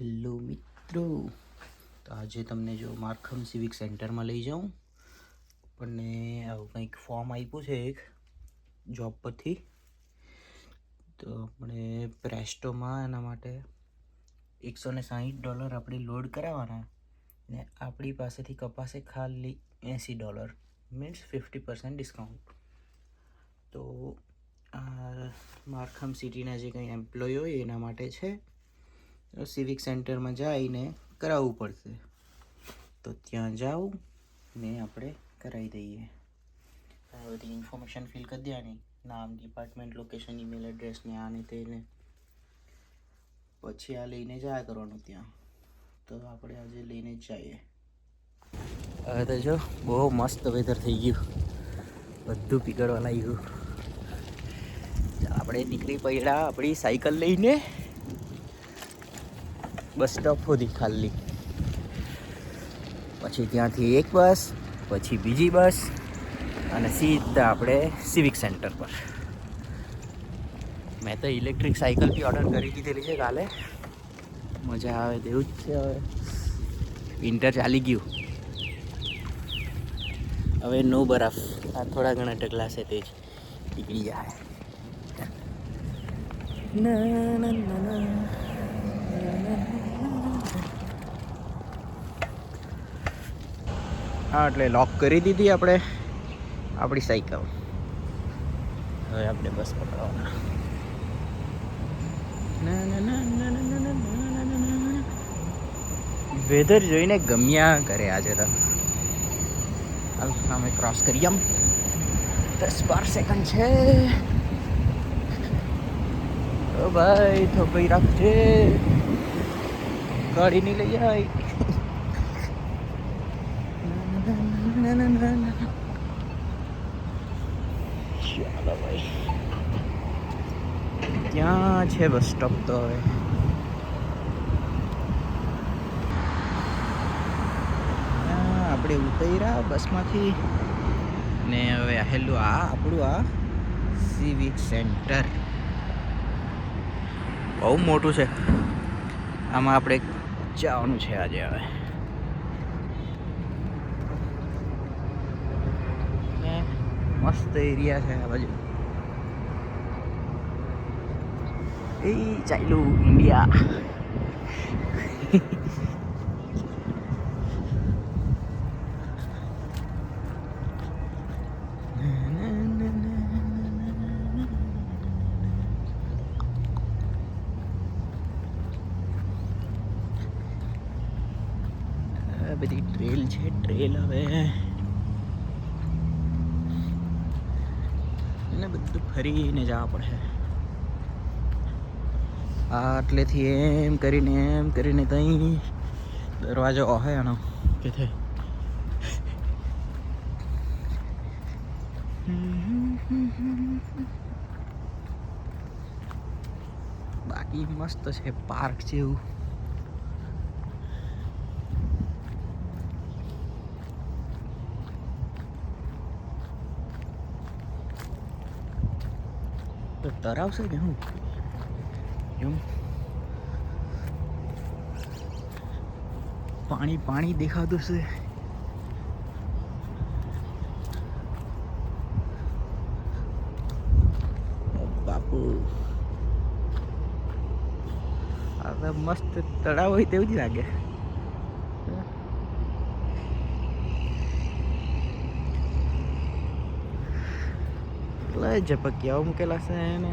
Hello મિત્રો, તો આજે તમને જો માર્ખમ સિવિક સેન્ટરમાં લઈ જાઉં. આપણને આવું કંઈક ફોર્મ આપ્યું છે એક જોબ પરથી. તો આપણે પ્રેસ્ટોમાં એના માટે $160 આપણે લોડ કરાવવાના ને આપણી પાસેથી કપાશે ખાલી $80, મીન્સ 50% ડિસ્કાઉન્ટ. તો આ માર્ખમ સિટીના જે કંઈ એમ્પ્લોય હોય એના માટે છે. સિવિક સેન્ટરમાં જઈને કરાવવું પડશે. તો ત્યાં જાઉં ને આપણે કરાવી દઈએ. આ બધી ઇન્ફોર્મેશન ફિલ કરી દેવાની, નામ, ડિપાર્ટમેન્ટ, લોકેશન, ઈમેલ એડ્રેસ ને આને તેને. પછી આ લઈને જયા કરવાનું ત્યાં. તો આપણે આજે લઈને જ જઈએ. હવે તો જો બહુ મસ્ત વેધર થઈ ગયું, બધું પીગળવા લાગ્યું. આપણે નીકળી પડ્યા આપણી સાયકલ લઈને બસ સ્ટોપ સુધી ખાલી. પછી ત્યાંથી એક બસ, પછી બીજી બસ અને સીધા આપણે સિવિક સેન્ટર પર. મેં તો ઇલેક્ટ્રિક સાયકલ બી ઓર્ડર કરી દીધેલી છે કાલે. મજા આવે તેવું જ છે. હવે વિન્ટર ચાલી ગયું, હવે નો બરફ. આ થોડા ઘણા ઢગલા છે તે જ નીકળી જાય. ના ના ના ના. હા, એટલે લોક કરી દીધી આપણે આપણી સાયકલ. હવે આપણે બસ પકડવાના. વેધર જોઈને ગમ્યા કરે આજે તો. હાલ અમે ક્રોસ કરી આમ 10-12 સેકન્ડ છે. ઓ ભાઈ થોભાઈ રાખજે, ગાડી નહીં લઈ જાય. ચાલો ભાઈ, ત્યાં છે બસ સ્ટોપ. તો હવે આપણે ઉતર્યા બસમાંથી ને હવે આવેલું આ આપણું આ સિવિક સેન્ટર. બહુ મોટું છે. આમાં આપણે જવાનું છે આજે. હવે મસ્ત એરિયા છે આ બાજુ. એ ચાલ્યું ઇન્ડિયા. બધી ટ્રેલ છે. ટ્રેલ હવે એને બધું ફરીને જવા પડશે. આટલેથી એમ કરીને ત્યાં દરવાજો હે આનો કે થાય. બાકી મસ્ત છે, પાર્ક જેવું. તરાવ છે કે હું એમ પાણી દેખાતું છે. બાપુ આ તો મસ્ત તળાવ હોય તેવું જ લાગે. ઝપકિયાઓ મૂકેલા છે એને.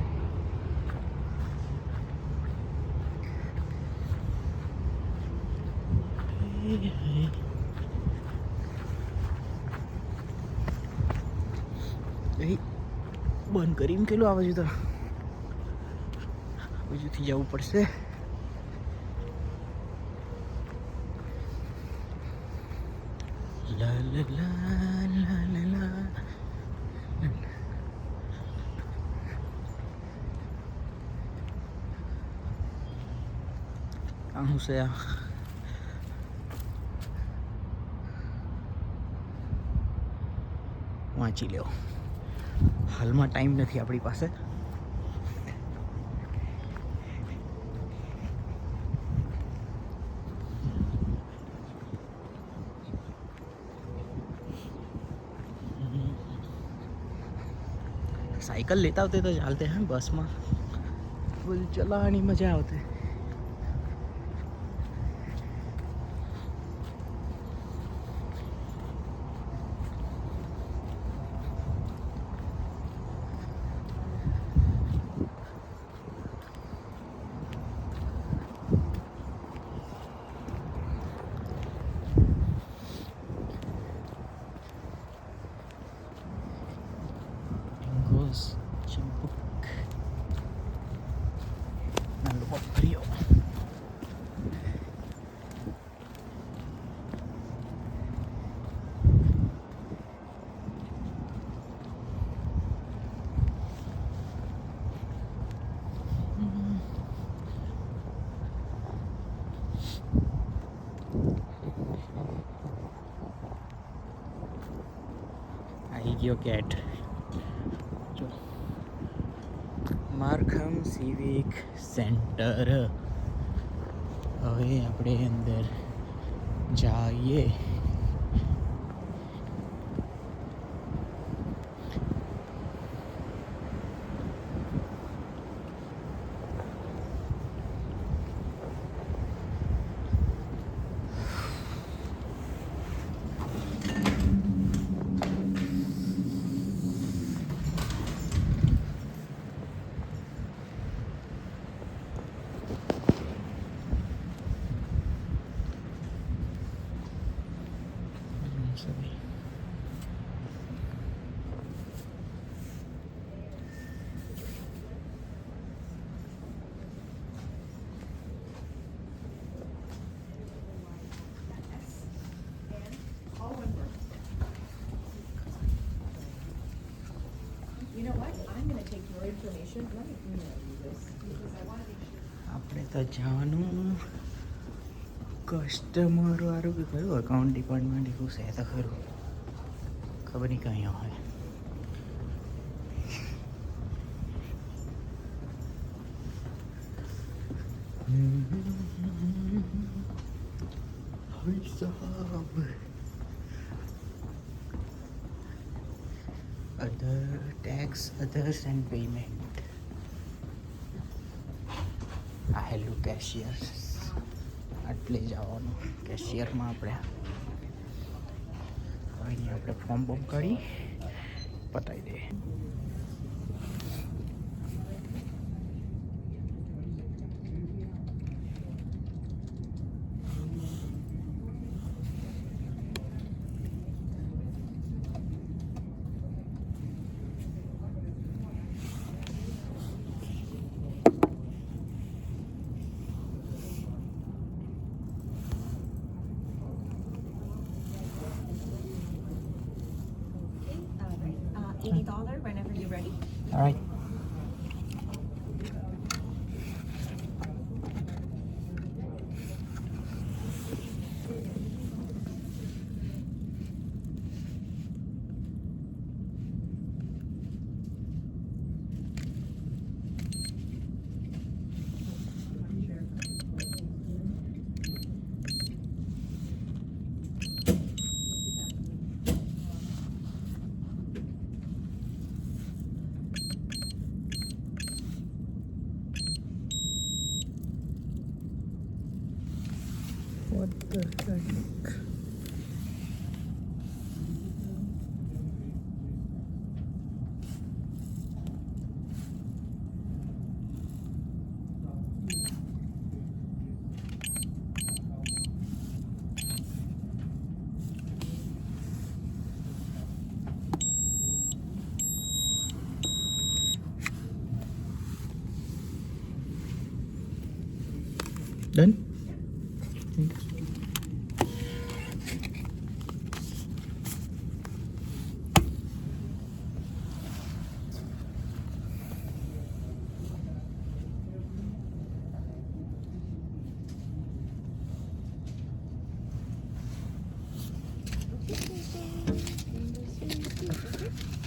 બંધ કરી મૂકેલું આ બાજુ. તો બાજુથી જવું પડશે. લા લા લા લા લા. હું છે આ વાંચી લ્યો. હાલમાં ટાઈમ નથી આપણી પાસે. સાયકલ લેતા આવતે તો ચાલતે હા બસમાં બધું ચલાવવાની મજા આવતી. Cibuk Nalok Rio. આવી ગયો કેટ. માર્ખમ civic centre. હવે આપણે અંદર જઈએ. You know what? I'm going to take your information. Let me email you this because I want to make sure. આપણે તો જવાનું કસ્ટમર વાળું કે કયું અકાઉન્ટ ડિપાર્ટમેન્ટ એવું છે તો ખરું ખબર નહીં કहीं હોય. Other tax, others and payment. આ હેલું કેશિયર. આટલે જવાનું કેશિયરમાં આપણે અહીં આપણે ફોર્મ બોમ કરી પતાવી દઈએ. $80 whenever you're ready. All right. What the heck? Done? Thanks.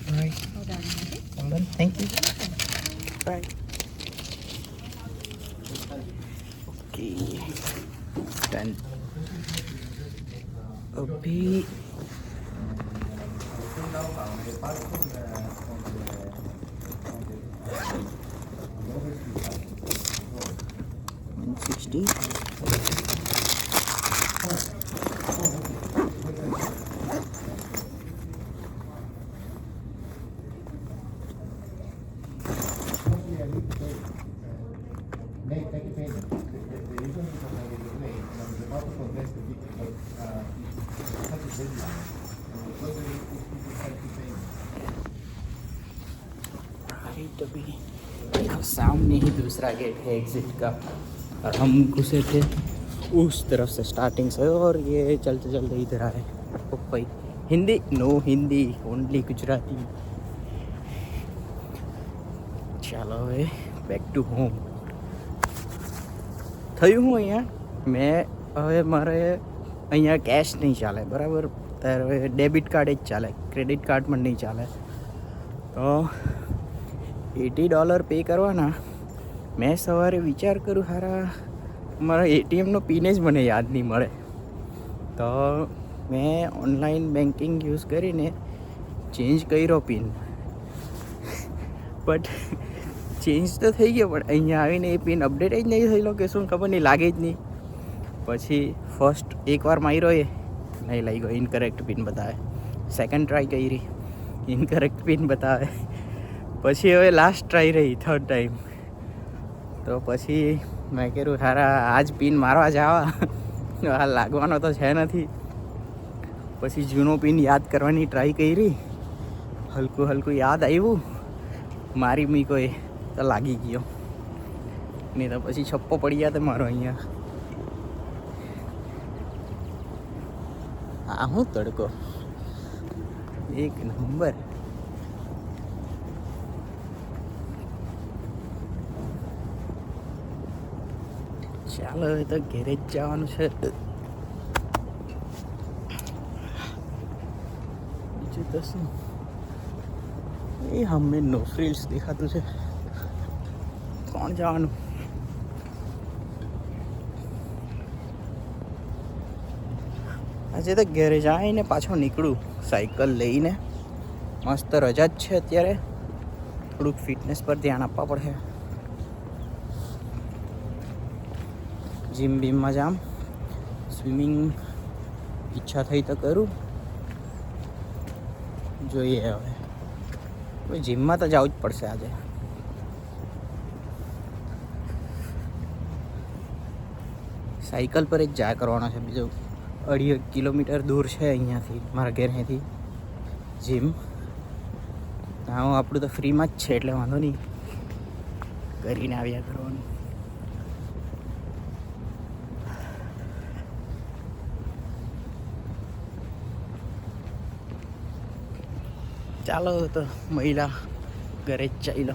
All right. Hold on, okay? All done. Thank you. Bye. Okay. Done. अभी $160. राइट, अभी यहाँ सामने ही दूसरा गेट है एग्जिट का, और हम घुसे थे उस तरफ से स्टार्टिंग से, और ये चलते चलते इधर आए। ओ भाई, हिंदी नो, हिंदी ओनली गुजराती। ચાલો હવે બેક ટુ હોમ. થયું હું અહીંયા હવે મારે અહીંયા કેશ નહીં ચાલે, બરાબર? ત્યારે ડેબિટ કાર્ડ જ ચાલે, ક્રેડિટ કાર્ડ પણ નહીં ચાલે. તો $80 પે કરવાના. મેં સવારે વિચાર કરું, હારા મારા એટીએમનો પિન જ મને યાદ નહીં મળે. તો મેં ઓનલાઈન બેન્કિંગ યુઝ કરીને ચેન્જ કર્યો પિન, બટ ચેન્જ તો થઈ ગયો, પણ અહીંયા આવીને એ પિન અપડેટ જ નહીં થયેલો કે શું ખબર નહીં, લાગે જ નહીં. પછી ફર્સ્ટ એકવાર માર્યો એ નહીં લાગ્યો, ઇનકરેક્ટ પિન બતાવે. સેકન્ડ ટ્રાય કરી, ઇનકરેક્ટ પિન બતાવે. પછી હવે લાસ્ટ ટ્રાય રહી, થર્ડ ટાઈમ. તો પછી મેં કીધું હારા આજ પિન મારવા જવા, આ લાગવાનો તો છે નથી. પછી જૂનો પિન યાદ કરવાની ટ્રાય કરી, હલકું હલકું યાદ આવ્યું, મારી મી કોઈ તો લાગી ગયો. નહીં તો પછી છપ્પો પડી ગયા તો મારો અહીંયા. આ હું તડકો, એક નંબર. ચાલો હવે તો ઘેરે જ જવાનું છે. બીજું તો શું, એ હમે નો ફ્રીલ્સ દેખાતું છે. કોણ જવાનું? આજે તો ઘરે જઈને પાછો નીકળું સાયકલ લઈને. મસ્ત રજા જ છે અત્યારે, થોડુંક ફિટનેસ પર ધ્યાન આપવા પડશે. જીમ બીમમાં જામ, સ્વિમિંગ ઈચ્છા થઈ તો કરું, જોઈએ હવે. જીમમાં તો જવું જ પડશે આજે. સાયકલ પર જ જા કરવાનો છે. બીજો 2.5 કિલોમીટર દૂર છે અહીંયાથી, મારા ઘરેથી જીમ. હા, આપણું તો ફ્રીમાં જ છે એટલે વાંધો નહીં, કરીને આવ્યા કરવાનું. ચાલો તો મહિલા ઘરે જ ચાલી લો.